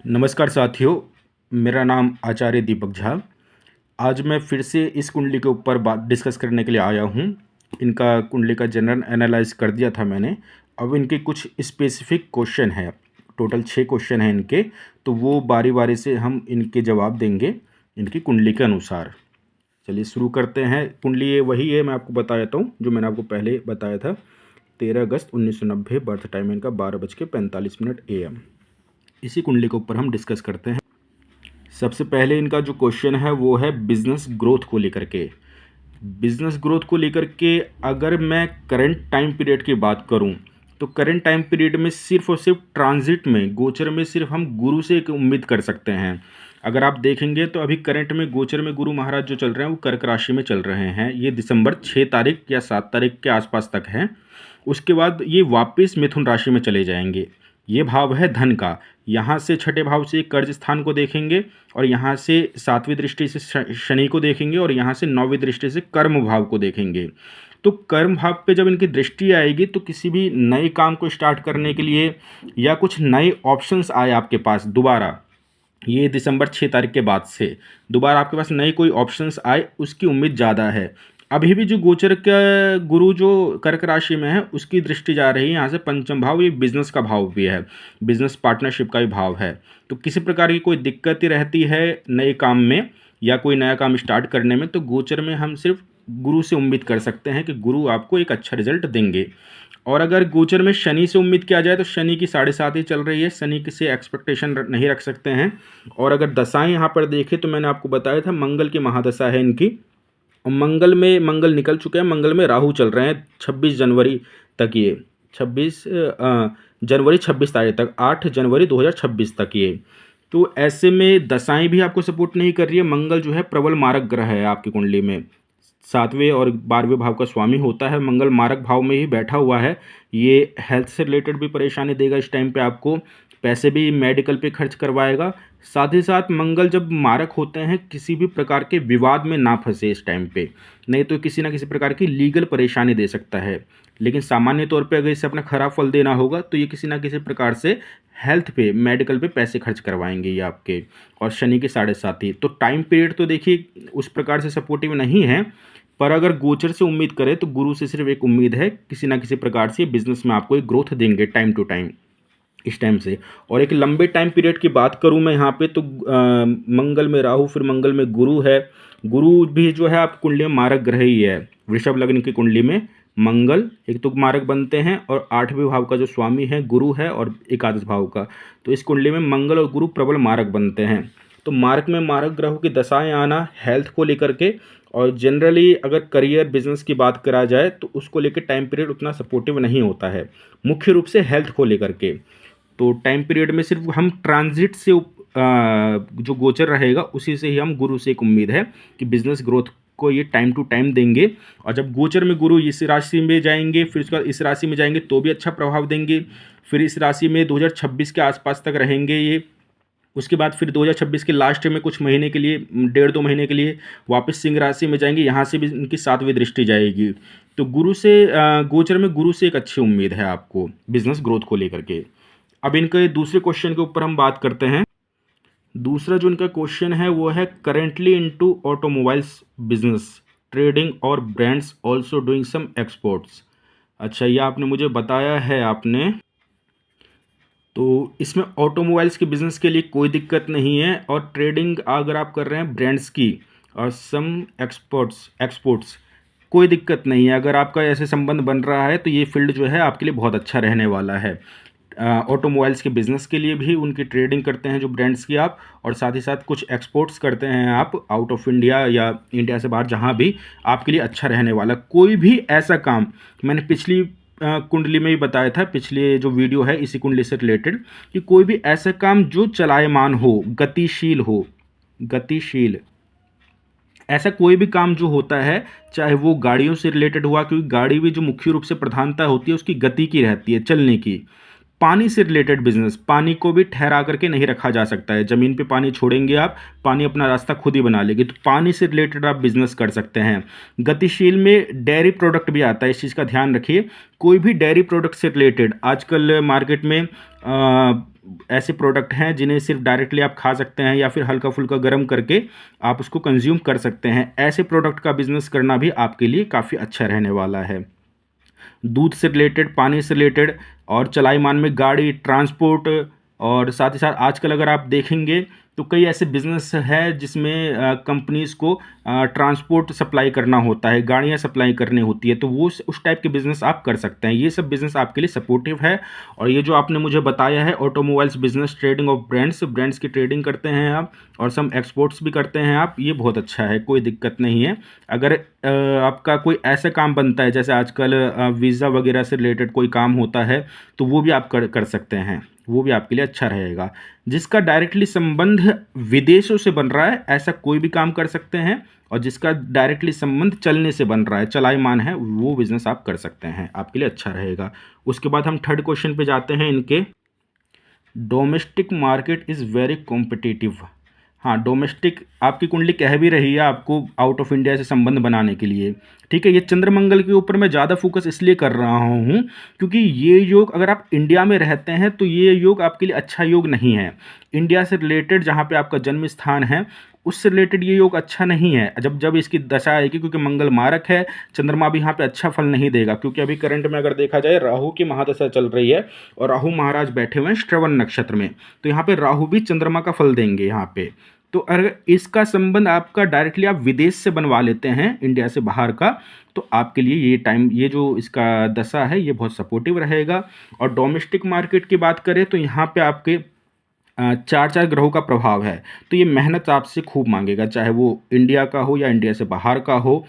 नमस्कार साथियों, मेरा नाम आचार्य दीपक झा। आज मैं फिर से इस कुंडली के ऊपर बात डिस्कस करने के लिए आया हूँ। इनका कुंडली का जनरल एनालाइज कर दिया था मैंने। अब इनके कुछ स्पेसिफिक क्वेश्चन हैं, टोटल 6 क्वेश्चन हैं इनके, तो वो बारी बारी से हम इनके जवाब देंगे इनकी कुंडली के अनुसार। चलिए शुरू करते हैं। कुंडली ये वही है, मैं आपको बता देता हूँ जो मैंने आपको पहले बताया था। 13 अगस्त 1990 बर्थ टाइम इनका 12:45 AM। इसी कुंडली के ऊपर हम डिस्कस करते हैं। सबसे पहले इनका जो क्वेश्चन है वो है बिजनेस ग्रोथ को लेकर के। बिजनेस ग्रोथ को लेकर के अगर मैं करंट टाइम पीरियड की बात करूं तो करंट टाइम पीरियड में सिर्फ और सिर्फ ट्रांजिट में गोचर में सिर्फ हम गुरु से एक उम्मीद कर सकते हैं। अगर आप देखेंगे तो अभी करंट में गोचर में गुरु महाराज जो चल रहे हैं वो कर्क राशि में चल रहे हैं। ये दिसंबर 6 तारीख या 7 तारीख के आसपास तक है। उसके बाद ये वापस मिथुन राशि में चले जाएंगे। ये भाव है धन का। यहाँ से छठे भाव से कर्ज स्थान को देखेंगे और यहाँ से 7वीं दृष्टि से शनि को देखेंगे और यहाँ से 9वीं दृष्टि से कर्म भाव को देखेंगे। तो कर्म भाव पे जब इनकी दृष्टि आएगी तो किसी भी नए काम को स्टार्ट करने के लिए या कुछ नए ऑप्शंस आए आपके पास दोबारा, ये दिसंबर 6 तारीख के बाद से दोबारा आपके पास नए कोई ऑप्शंस आए, उसकी उम्मीद ज़्यादा है। अभी भी जो गोचर का गुरु जो कर्क राशि में है उसकी दृष्टि जा रही है यहाँ से पंचम भाव, ये बिजनेस का भाव भी है, बिजनेस पार्टनरशिप का भी भाव है। तो किसी प्रकार की कोई दिक्कत ही रहती है नए काम में या कोई नया काम स्टार्ट करने में, तो गोचर में हम सिर्फ गुरु से उम्मीद कर सकते हैं कि गुरु आपको एक अच्छा रिजल्ट देंगे। और अगर गोचर में शनि से उम्मीद किया जाए तो शनि की 7.5 ही चल रही है, शनि से एक्सपेक्टेशन नहीं रख सकते हैं। और अगर दशाएं यहाँ पर देखें तो मैंने आपको बताया था मंगल की महादशा है इनकी, और मंगल में मंगल निकल चुके हैं, मंगल में राहु चल रहे हैं 26 जनवरी तक। ये 26 जनवरी 26 तारीख तक, 8 जनवरी 2026 तक ये। तो ऐसे में दशाएं भी आपको सपोर्ट नहीं कर रही है। मंगल जो है प्रबल मारक ग्रह है आपकी कुंडली में, 7वें और 12वें भाव का स्वामी होता है। मंगल मारक भाव में ही बैठा हुआ है। ये हेल्थ से रिलेटेड भी परेशानी देगा इस टाइम पे आपको, पैसे भी मेडिकल पे खर्च करवाएगा। साथ ही साथ मंगल जब मारक होते हैं किसी भी प्रकार के विवाद में ना फंसे इस टाइम पे, नहीं तो किसी ना किसी प्रकार की लीगल परेशानी दे सकता है। लेकिन सामान्य तौर पे अगर इसे अपना खराब फल देना होगा तो ये किसी ना किसी प्रकार से हेल्थ पे मेडिकल पे पैसे खर्च करवाएंगे ये आपके। और शनि के 7.5 तो टाइम पीरियड तो देखिए उस प्रकार से सपोर्टिव नहीं है, पर अगर गोचर से उम्मीद करें तो गुरु से सिर्फ एक उम्मीद है, किसी ना किसी प्रकार से बिजनेस में आपको एक ग्रोथ देंगे टाइम टू टाइम इस टाइम से। और एक लंबे टाइम पीरियड की बात करूं मैं यहाँ पे तो मंगल में राहु, फिर मंगल में गुरु है। गुरु भी जो है आप कुंडली में मारक ग्रह ही है। वृषभ लग्न की कुंडली में मंगल एक तो मारक बनते हैं और 8वें भाव का जो स्वामी है गुरु है और एकादश भाव का, तो इस कुंडली में मंगल और गुरु प्रबल मारक बनते हैं। तो मारक में मारक ग्रहों की दशाएं आना हेल्थ को लेकर के, और जनरली अगर करियर बिजनेस की बात करा जाए तो उसको लेकर टाइम पीरियड उतना सपोर्टिव नहीं होता है, मुख्य रूप से हेल्थ को लेकर के। तो टाइम पीरियड में सिर्फ हम ट्रांजिट से जो गोचर रहेगा उसी से ही हम गुरु से एक उम्मीद है कि बिजनेस ग्रोथ को ये टाइम टू टाइम देंगे। और जब गोचर में गुरु इस राशि में जाएंगे फिर उसके बाद इस राशि में जाएंगे तो भी अच्छा प्रभाव देंगे। फिर इस राशि में 2026 के आसपास तक रहेंगे ये। उसके बाद फिर 2026 के लास्ट में कुछ महीने के लिए, 1.5-2 महीने के लिए वापस सिंह राशि में जाएंगे, यहाँ से भी इनकी 7वीं दृष्टि जाएगी। तो गुरु से गोचर में गुरु से एक अच्छी उम्मीद है आपको बिजनेस ग्रोथ को लेकर के। अब इनके दूसरे क्वेश्चन के ऊपर हम बात करते हैं। दूसरा जो इनका क्वेश्चन है वो है currently into automobiles business, trading और brands also doing some exports. अच्छा, ये आपने मुझे बताया है आपने, तो इसमें ऑटोमोबाइल्स के बिज़नेस के लिए कोई दिक्कत नहीं है, और ट्रेडिंग अगर आप कर रहे हैं ब्रांड्स की और सम एक्सपोर्ट्स कोई दिक्कत नहीं है। अगर आपका ऐसे संबंध बन रहा है तो ये फील्ड जो है आपके लिए बहुत अच्छा रहने वाला है। ऑटोमोबाइल्स के बिज़नेस के लिए भी उनकी ट्रेडिंग करते हैं जो ब्रांड्स की आप, और साथ ही साथ कुछ एक्सपोर्ट्स करते हैं आप आउट ऑफ इंडिया या इंडिया से बाहर, जहाँ भी आपके लिए अच्छा रहने वाला। कोई भी ऐसा काम मैंने पिछली कुंडली में ही बताया था, पिछले जो वीडियो है इसी कुंडली से रिलेटेड, कि कोई भी ऐसा काम जो चलायमान हो, गतिशील ऐसा कोई भी काम जो होता है, चाहे वो गाड़ियों से रिलेटेड हुआ, क्योंकि गाड़ी भी जो मुख्य रूप से प्रधानता होती है उसकी गति की रहती है, चलने की। पानी से रिलेटेड बिजनेस, पानी को भी ठहरा करके नहीं रखा जा सकता है, ज़मीन पे पानी छोड़ेंगे आप, पानी अपना रास्ता खुद ही बना लेगी, तो पानी से रिलेटेड आप बिजनेस कर सकते हैं। गतिशील में डेयरी प्रोडक्ट भी आता है, इस चीज़ का ध्यान रखिए। कोई भी डेयरी प्रोडक्ट से रिलेटेड आजकल मार्केट में ऐसे प्रोडक्ट हैं जिन्हें सिर्फ डायरेक्टली आप खा सकते हैं या फिर हल्का फुल्का गर्म करके आप उसको कंज्यूम कर सकते हैं। ऐसे प्रोडक्ट का बिजनेस करना भी आपके लिए काफ़ी अच्छा रहने वाला है। दूध से रिलेटेड, पानी से रिलेटेड और चलाईमान में गाड़ी, ट्रांसपोर्ट और साथ ही साथ आजकल अगर आप देखेंगे तो कई ऐसे बिज़नेस है जिसमें कंपनीज़ को ट्रांसपोर्ट सप्लाई करना होता है, गाड़ियाँ सप्लाई करनी होती है, तो वो उस टाइप के बिज़नेस आप कर सकते हैं। ये सब बिज़नेस आपके लिए सपोर्टिव है। और ये जो आपने मुझे बताया है automobiles business, trading of brands की ट्रेडिंग करते हैं आप और सम एक्सपोर्ट्स भी करते हैं आप, ये बहुत अच्छा है, कोई दिक्कत नहीं है। अगर आपका कोई ऐसा काम बनता है जैसे आजकल वीज़ा वगैरह से रिलेटेड कोई काम होता है तो वो भी आप कर सकते हैं, वो भी आपके लिए अच्छा रहेगा। जिसका डायरेक्टली संबंध विदेशों से बन रहा है ऐसा कोई भी काम कर सकते हैं, और जिसका डायरेक्टली संबंध चलने से बन रहा है, चलायमान है, वो बिजनेस आप कर सकते हैं, आपके लिए अच्छा रहेगा। उसके बाद हम थर्ड क्वेश्चन पे जाते हैं इनके। Domestic market is very competitive. हाँ, डोमेस्टिक आपकी कुंडली कह भी रही है आपको आउट ऑफ इंडिया से संबंध बनाने के लिए। ठीक है, ये चंद्रमंगल के ऊपर मैं ज़्यादा फोकस इसलिए कर रहा हूँ क्योंकि ये योग अगर आप इंडिया में रहते हैं तो ये योग आपके लिए अच्छा योग नहीं है। इंडिया से रिलेटेड जहाँ पे आपका जन्म स्थान है उससे रिलेटेड ये योग अच्छा नहीं है। जब जब इसकी दशा आएगी, क्योंकि मंगल मारक है, चंद्रमा भी यहाँ पे अच्छा फल नहीं देगा, क्योंकि अभी करंट में अगर देखा जाए राहु की महादशा चल रही है और राहु महाराज बैठे हुए हैं श्रवण नक्षत्र में, तो यहाँ पे राहु भी चंद्रमा का फल देंगे यहाँ पे। तो अगर इसका संबंध आपका डायरेक्टली आप विदेश से बनवा लेते हैं, इंडिया से बाहर का, तो आपके लिए ये टाइम, ये जो इसका दशा है, ये बहुत सपोर्टिव रहेगा। और डोमेस्टिक मार्केट की बात करें तो यहाँ पे आपके चार चार ग्रहों का प्रभाव है, तो ये मेहनत आपसे खूब मांगेगा, चाहे वो इंडिया का हो या इंडिया से बाहर का हो,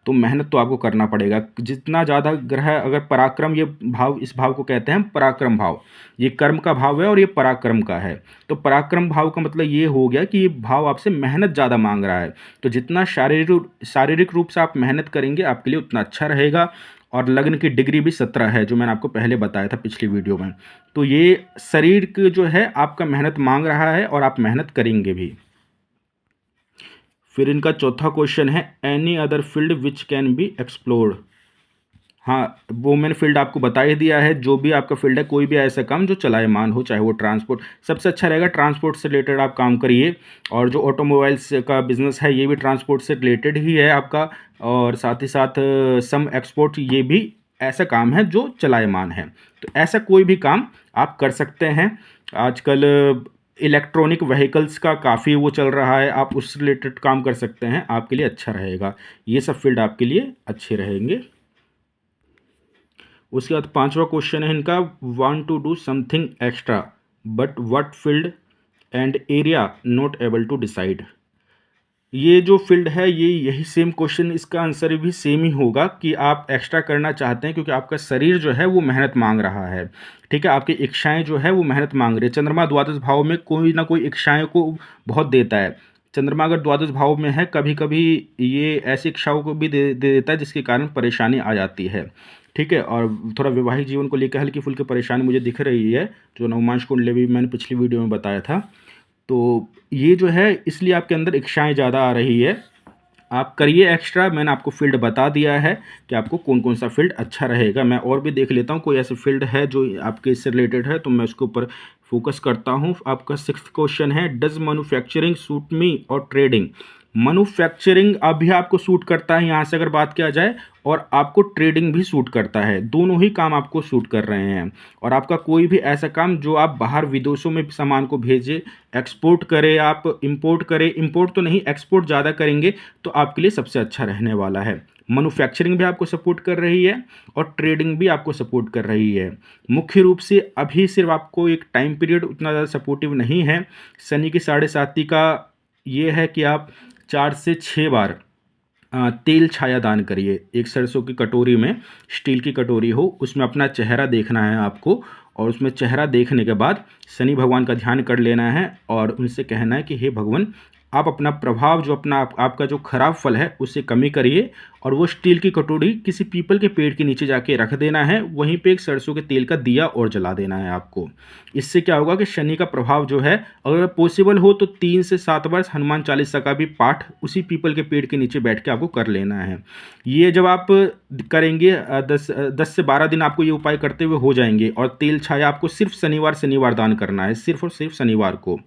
तो मेहनत तो आपको करना पड़ेगा। जितना ज़्यादा ग्रह अगर पराक्रम, ये भाव, इस भाव को कहते हैं पराक्रम भाव, ये कर्म का भाव है और ये पराक्रम का है। तो पराक्रम भाव का मतलब ये हो गया कि ये भाव आपसे मेहनत ज़्यादा मांग रहा है, तो जितना शारीरिक रूप से आप मेहनत करेंगे आपके लिए उतना अच्छा रहेगा। और लग्न की डिग्री भी 17 है, जो मैंने आपको पहले बताया था पिछली वीडियो में। तो ये शरीर की जो है आपका मेहनत मांग रहा है और आप मेहनत करेंगे भी। फिर इनका चौथा क्वेश्चन है, any other field which can be explored. हाँ, वो मैंने फील्ड आपको बता ही दिया है, जो भी आपका फील्ड है, कोई भी ऐसा काम जो चलायमान हो, चाहे वो ट्रांसपोर्ट, सबसे अच्छा रहेगा ट्रांसपोर्ट से रिलेटेड आप काम करिए। और जो ऑटोमोबाइल्स का बिजनेस है ये भी ट्रांसपोर्ट से रिलेटेड ही है आपका, और साथ ही साथ सम एक्सपोर्ट, ये भी ऐसा काम है जो चलायमान है। तो ऐसा कोई भी काम आप कर सकते हैं। आजकल इलेक्ट्रॉनिक व्हीकल्स का काफ़ी वो चल रहा है, आप उससे रिलेटेड काम कर सकते हैं, आपके लिए अच्छा रहेगा। ये सब फील्ड आपके लिए अच्छे रहेंगे। उसके बाद पांचवा क्वेश्चन है इनका, want to do something extra but what field and area not able to decide. ये जो फील्ड है, ये यही सेम क्वेश्चन, इसका आंसर भी सेम ही होगा कि आप एक्स्ट्रा करना चाहते हैं क्योंकि आपका शरीर जो है वो मेहनत मांग रहा है। ठीक है, आपकी इच्छाएं जो है वो मेहनत मांग रही है। चंद्रमा द्वादश भाव में कोई ना कोई इच्छाएं को बहुत देता है। चंद्रमा अगर द्वादश भाव में है, कभी कभी ये ऐसी इच्छाओं को भी दे देता है जिसके कारण परेशानी आ जाती है। ठीक है, और थोड़ा वैवाहिक जीवन को लेकर हल्की फुल्की परेशानी मुझे दिख रही है, जो नवमांश कुंडली भी मैंने पिछली वीडियो में बताया था। तो ये जो है, इसलिए आपके अंदर इच्छाएं ज़्यादा आ रही है। आप करिए एक्स्ट्रा, मैंने आपको फील्ड बता दिया है कि आपको कौन कौन सा फील्ड अच्छा रहेगा। मैं और भी देख लेता हूँ, कोई ऐसे फील्ड है जो आपके इससे रिलेटेड है तो मैं उसके ऊपर फोकस करता हूँ। आपका सिक्स्थ क्वेश्चन है, डज मैन्युफैक्चरिंग सूट मी और ट्रेडिंग। मैन्युफैक्चरिंग अभी आपको सूट करता है यहाँ से अगर बात किया जाए, और आपको ट्रेडिंग भी सूट करता है, दोनों ही काम आपको सूट कर रहे हैं। और आपका कोई भी ऐसा काम जो आप बाहर विदेशों में सामान को भेजें, एक्सपोर्ट करें, आप इंपोर्ट करें, इंपोर्ट तो नहीं एक्सपोर्ट ज़्यादा करेंगे तो आपके लिए सबसे अच्छा रहने वाला है। मैन्युफैक्चरिंग भी आपको सपोर्ट कर रही है और ट्रेडिंग भी आपको सपोर्ट कर रही है। मुख्य रूप से अभी सिर्फ आपको एक टाइम पीरियड उतना ज़्यादा सपोर्टिव नहीं है। शनि की 7.5 का ये है कि आप 4 से 6 बार तेल छाया दान करिए। एक सरसों की कटोरी में, स्टील की कटोरी हो, उसमें अपना चेहरा देखना है आपको, और उसमें चेहरा देखने के बाद शनि भगवान का ध्यान कर लेना है और उनसे कहना है कि हे भगवान, आप अपना प्रभाव जो आपका जो खराब फल है उसे कमी करिए और वो स्टील की कटोरी किसी पीपल के पेड़ के नीचे जाके रख देना है। वहीं पे एक सरसों के तेल का दिया और जला देना है आपको। इससे क्या होगा कि शनि का प्रभाव जो है, अगर पॉसिबल हो तो 3 से 7 बार हनुमान चालीसा का भी पाठ उसी पीपल के पेड़ के नीचे बैठ के आपको कर लेना है। ये जब आप करेंगे 10 से 12 दिन आपको ये उपाय करते हुए हो जाएंगे। और तेल छाया आपको सिर्फ शनिवार दान करना है, सिर्फ और सिर्फ शनिवार को।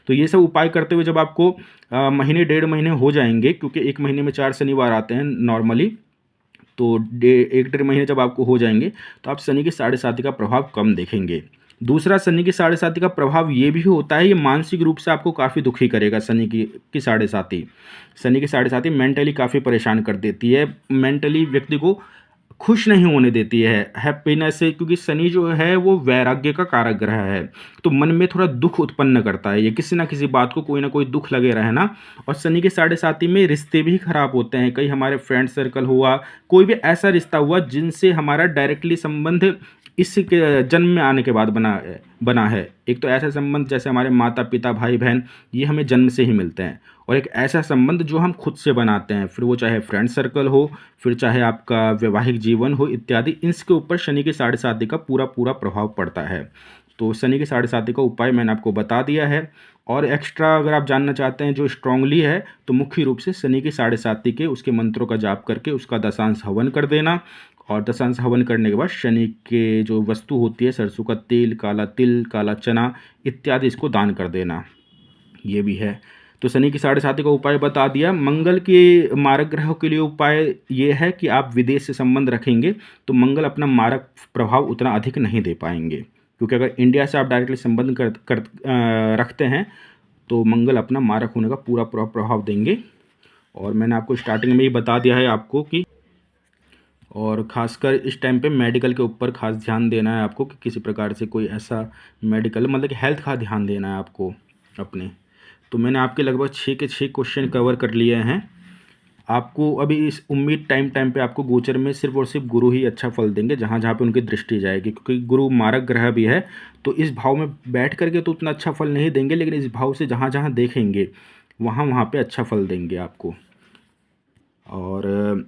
तो ये सब उपाय करते हुए जब आपको महीने 1.5 महीने हो जाएंगे, क्योंकि एक महीने में 4 शनिवार आते हैं नॉर्मली, तो 1.5 महीने जब आपको हो जाएंगे तो आप शनि की साढ़े साती का प्रभाव कम देखेंगे। दूसरा, शनि की साढ़े साती का प्रभाव ये भी होता है, ये मानसिक रूप से आपको काफ़ी दुखी करेगा। शनि की साढ़े साती, शनि की साढ़े साती मेंटली काफ़ी परेशान कर देती है, मेंटली व्यक्ति को खुश नहीं होने देती है, हैप्पीनेस से, क्योंकि शनि जो है वो वैराग्य का कारक ग्रह है। तो मन में थोड़ा दुख उत्पन्न करता है, ये किसी ना किसी बात को कोई ना कोई दुख लगे रहना। और शनि के साढ़े साती में रिश्ते भी खराब होते हैं। कई हमारे फ्रेंड सर्कल हुआ, कोई भी ऐसा रिश्ता हुआ जिनसे हमारा डायरेक्टली संबंध इस जन्म में आने के बाद बना है। एक तो ऐसा संबंध जैसे हमारे माता पिता भाई बहन, ये हमें जन्म से ही मिलते हैं। और एक ऐसा संबंध जो हम खुद से बनाते हैं, फिर वो चाहे फ्रेंड सर्कल हो, फिर चाहे आपका वैवाहिक जीवन हो इत्यादि, इसके ऊपर शनि की साढ़े साती का पूरा प्रभाव पड़ता है। तो शनि की साढ़े साती का उपाय मैंने आपको बता दिया है। और एक्स्ट्रा अगर आप जानना चाहते हैं जो स्ट्रांगली है, तो मुख्य रूप से शनि की साढ़े साती के उसके मंत्रों का जाप करके उसका दशांश हवन कर देना। और दशांश हवन करने के बाद शनि के जो वस्तु होती है, सरसों का तेल, काला तिल, काला चना इत्यादि, इसको दान कर देना, ये भी है। तो शनि की साढ़े साती का उपाय बता दिया। मंगल के मारक ग्रहों के लिए उपाय ये है कि आप विदेश से संबंध रखेंगे तो मंगल अपना मारक प्रभाव उतना अधिक नहीं दे पाएंगे, क्योंकि अगर इंडिया से आप डायरेक्टली संबंध रखते हैं तो मंगल अपना मारक होने का पूरा प्रभाव देंगे। और मैंने आपको स्टार्टिंग में ही बता दिया है आपको कि, और ख़ासकर इस टाइम पे मेडिकल के ऊपर खास ध्यान देना है आपको, कि किसी प्रकार से कोई ऐसा मेडिकल, मतलब कि हेल्थ का ध्यान देना है आपको अपने। तो मैंने आपके लगभग 6 के 6 क्वेश्चन कवर कर लिए हैं। आपको अभी इस उम्मीद टाइम पे आपको गोचर में सिर्फ और सिर्फ गुरु ही अच्छा फल देंगे, जहाँ जहाँ पे उनकी दृष्टि जाएगी, क्योंकि गुरु मारक ग्रह भी है। तो इस भाव में बैठ करके तो उतना अच्छा फल नहीं देंगे, लेकिन इस भाव से जहाँ जहाँ देखेंगे वहाँ पे अच्छा फल देंगे आपको। और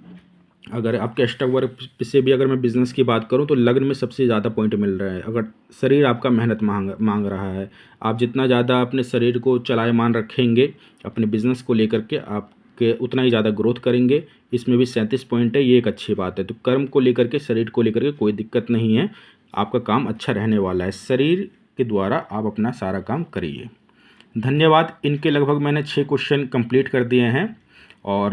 अगर आपके एक्स्ट्रा वर्क से भी अगर मैं बिज़नेस की बात करूं तो लग्न में सबसे ज़्यादा पॉइंट मिल रहा है। अगर शरीर आपका मेहनत मांग रहा है, आप जितना ज़्यादा अपने शरीर को चलायमान रखेंगे अपने बिज़नेस को लेकर के, आपके उतना ही ज़्यादा ग्रोथ करेंगे। इसमें भी 37 पॉइंट है, ये एक अच्छी बात है। तो कर्म को लेकर के, शरीर को लेकर के कोई दिक्कत नहीं है, आपका काम अच्छा रहने वाला है। शरीर के द्वारा आप अपना सारा काम करिए। धन्यवाद। इनके लगभग मैंने 6 क्वेश्चन कंप्लीट कर दिए हैं। और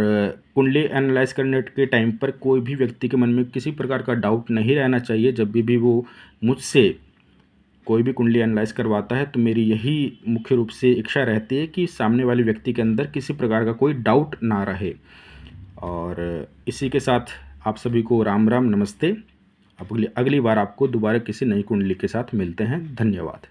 कुंडली एनालाइज करने के टाइम पर कोई भी व्यक्ति के मन में किसी प्रकार का डाउट नहीं रहना चाहिए। जब भी वो मुझसे कोई भी कुंडली एनालाइज करवाता है तो मेरी यही मुख्य रूप से इच्छा रहती है कि सामने वाले व्यक्ति के अंदर किसी प्रकार का कोई डाउट ना रहे। और इसी के साथ आप सभी को राम राम, नमस्ते। अब अगली बार आपको दोबारा किसी नई कुंडली के साथ मिलते हैं। धन्यवाद।